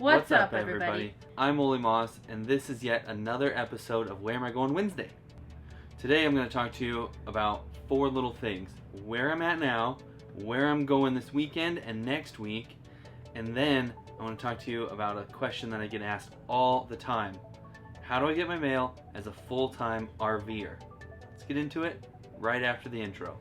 What's up, everybody? I'm Oli Moss, and this is yet another episode of Where Am I Going Wednesday? Today I'm going to talk to you about 4 little things. Where I'm at now, where I'm going this weekend and next week, and then I want to talk to you about a question that I get asked all the time. How do I get my mail as a full-time RVer? Let's get into it right after the intro.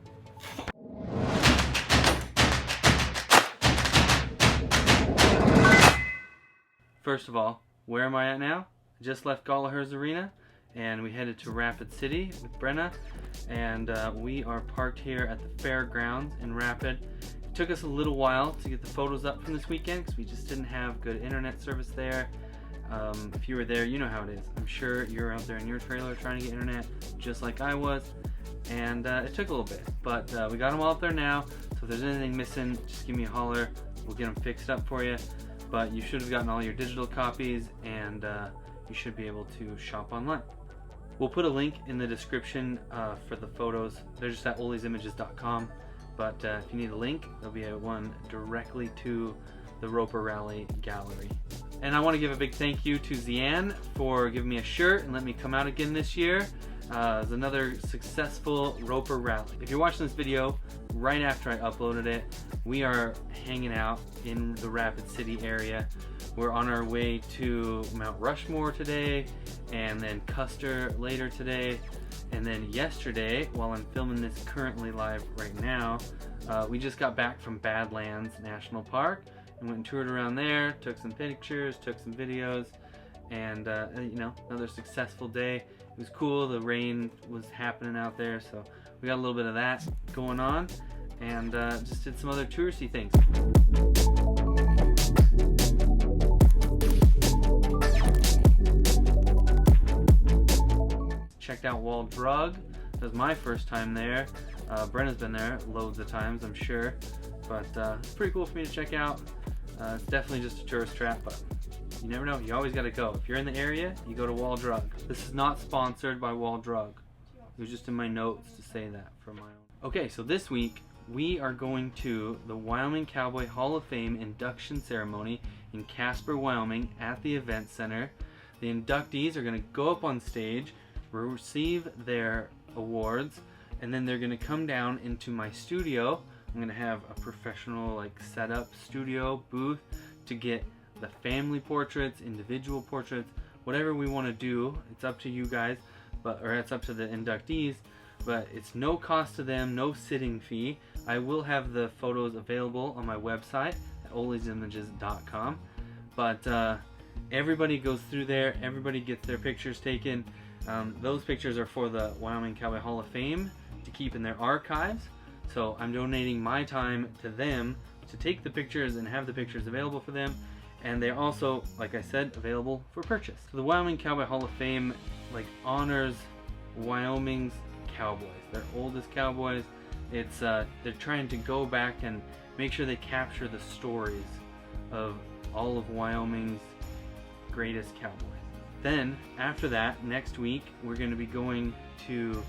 First of all, where am I at now? I just left Gallaher's Arena and we headed to Rapid City with Brenna, and we are parked here at the fairgrounds in Rapid. It took us a little while to get the photos up from this weekend because we just didn't have good internet service there. If you were there, you know how it is. I'm sure you're out there in your trailer trying to get internet just like I was, and it took a little bit, but we got them all up there now. So if there's anything missing, just give me a holler. We'll get them fixed up for you. But you should have gotten all your digital copies, and you should be able to shop online. We'll put a link in the description for the photos. They're just at oliesimages.com, but if you need a link, there'll be one directly to the Roper Rally Gallery. And I want to give a big thank you to Zian for giving me a shirt and letting me come out again this year. It was another successful Roper Rally. If you're watching this video right after I uploaded it, we are hanging out in the Rapid City area. We're on our way to Mount Rushmore today, and then Custer later today, and then yesterday, while I'm filming this currently live right now, we just got back from Badlands National Park and went and toured around there, took some pictures, took some videos, and you know, another successful day. It was cool. The rain was happening out there, so we got a little bit of that going on, and just did some other touristy things. Checked out Wall Drug. That was my first time there. Brenna's been there loads of times, I'm sure, but it's pretty cool for me to check out. It's definitely just a tourist trap, but you never know. You always got to go. If you're in the area, you go to Wall Drug. This is not sponsored by Wall Drug. It was just in my notes to say that for my own. Okay, so this week we are going to the Wyoming Cowboy Hall of Fame induction ceremony in Casper, Wyoming at the event center. The inductees are going to go up on stage, receive their awards, and then they're going to come down into my studio. I'm going to have a professional setup studio booth to get the family portraits, individual portraits, whatever we want to do. It's up to you guys, or it's up to the inductees, but it's no cost to them, no sitting fee. I will have the photos available on my website at oliesimages.com, but everybody goes through there, everybody gets their pictures taken. Those pictures are for the Wyoming Cowboy Hall of Fame to keep in their archives, so I'm donating my time to them to take the pictures and have the pictures available for them. And they're also, like I said, available for purchase. So the Wyoming Cowboy Hall of Fame honors Wyoming's cowboys, their oldest cowboys. It's they're trying to go back and make sure they capture the stories of all of Wyoming's greatest cowboys. Then after that, next week, we're going to be going to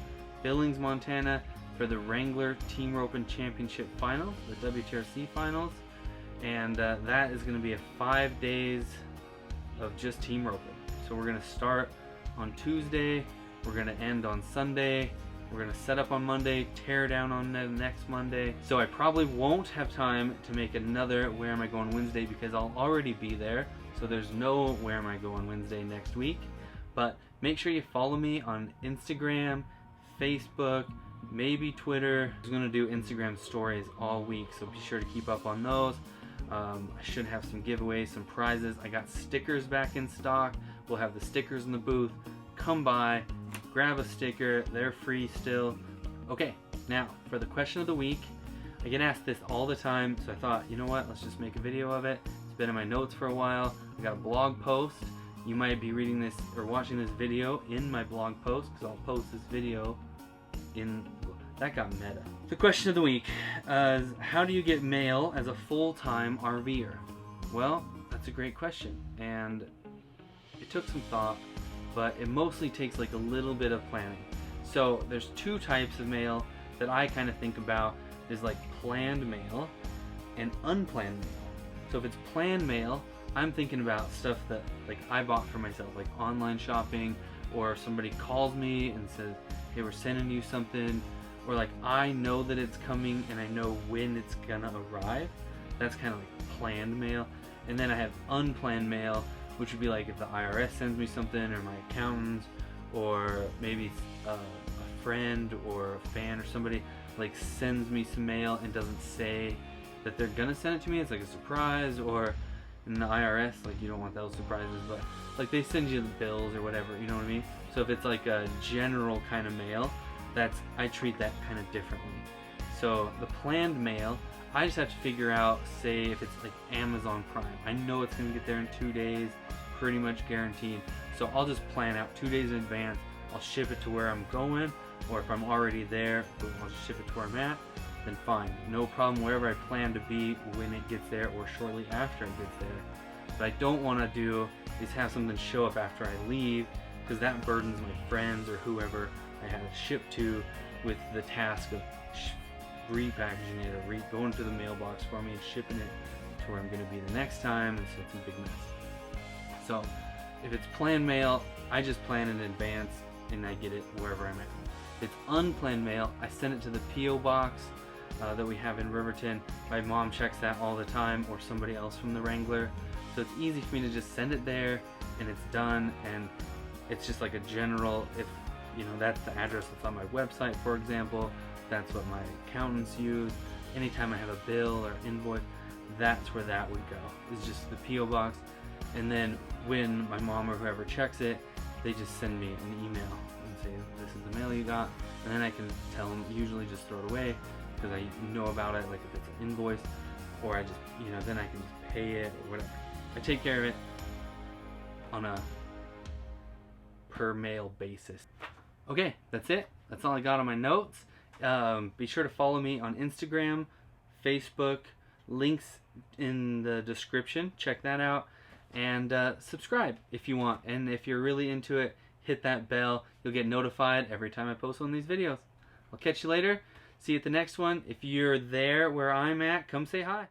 Billings, Montana for the Wrangler Team Roping Championship Finals, the WTRC Finals. And that is going to be 5 days of just team roping. So we're going to start on Tuesday, we're going to end on Sunday, we're going to set up on Monday, tear down on the next Monday. So I probably won't have time to make another Where Am I Going Wednesday because I'll already be there. So there's no Where Am I Going Wednesday next week. But make sure you follow me on Instagram, Facebook, maybe Twitter. I'm going to do Instagram stories all week, so be sure to keep up on those. I should have some giveaways, some prizes. I got stickers back in stock. We'll have the stickers in the booth. Come by, grab a sticker. They're free still. Okay, now for the question of the week. I get asked this all the time, so I thought, you know what, let's just make a video of it. It's been in my notes for a while. I got a blog post. You might be reading this or watching this video in my blog post because I'll post this video in... That got meta. The question of the week is, how do you get mail as a full-time RVer? Well, that's a great question, and it took some thought, but it mostly takes a little bit of planning. So there's 2 types of mail that I kind of think about. There's planned mail and unplanned mail. So if it's planned mail, I'm thinking about stuff that like I bought for myself, like online shopping, or somebody calls me and says, hey, we're sending you something, or like I know that it's coming and I know when it's gonna arrive. That's kind of like planned mail. And then I have unplanned mail, which would be like if the IRS sends me something, or my accountants, or maybe a friend or a fan or somebody like sends me some mail and doesn't say that they're gonna send it to me. It's like a surprise. Or in the IRS, like you don't want those surprises, but like they send you the bills or whatever, you know what I mean? So if it's like a general kind of mail, I treat that kind of differently. So the planned mail, I just have to figure out, say if it's like Amazon Prime, I know it's gonna get there in 2 days, pretty much guaranteed. So I'll just plan out 2 days in advance. I'll ship it to where I'm going, or if I'm already there, I'll just ship it to where I'm at, then fine. No problem wherever I plan to be when it gets there, or shortly after it gets there. What I don't wanna do is have something show up after I leave, because that burdens my friends or whoever I had it shipped to with the task of repackaging it, or going to the mailbox for me and shipping it to where I'm going to be the next time, and so it's a big mess. So if it's planned mail, I just plan in advance and I get it wherever I'm at. If it's unplanned mail, I send it to the P.O. box that we have in Riverton. My mom checks that all the time, or somebody else from the Wrangler. So it's easy for me to just send it there and it's done, and it's just like a general, if you know, that's the address that's on my website, for example, that's what my accountants use. Anytime I have a bill or invoice, that's where that would go. It's just the P.O. box. And then when my mom or whoever checks it, they just send me an email and say, this is the mail you got. And then I can tell them, usually just throw it away, because I know about it, like if it's an invoice, or I just, you know, then I can just pay it or whatever. I take care of it on a per mail basis. Okay, that's it. That's all I got on my notes. Be sure to follow me on Instagram, Facebook, links in the description. Check that out. And subscribe if you want. And if you're really into it, hit that bell. You'll get notified every time I post one of these videos. I'll catch you later. See you at the next one. If you're there where I'm at, come say hi.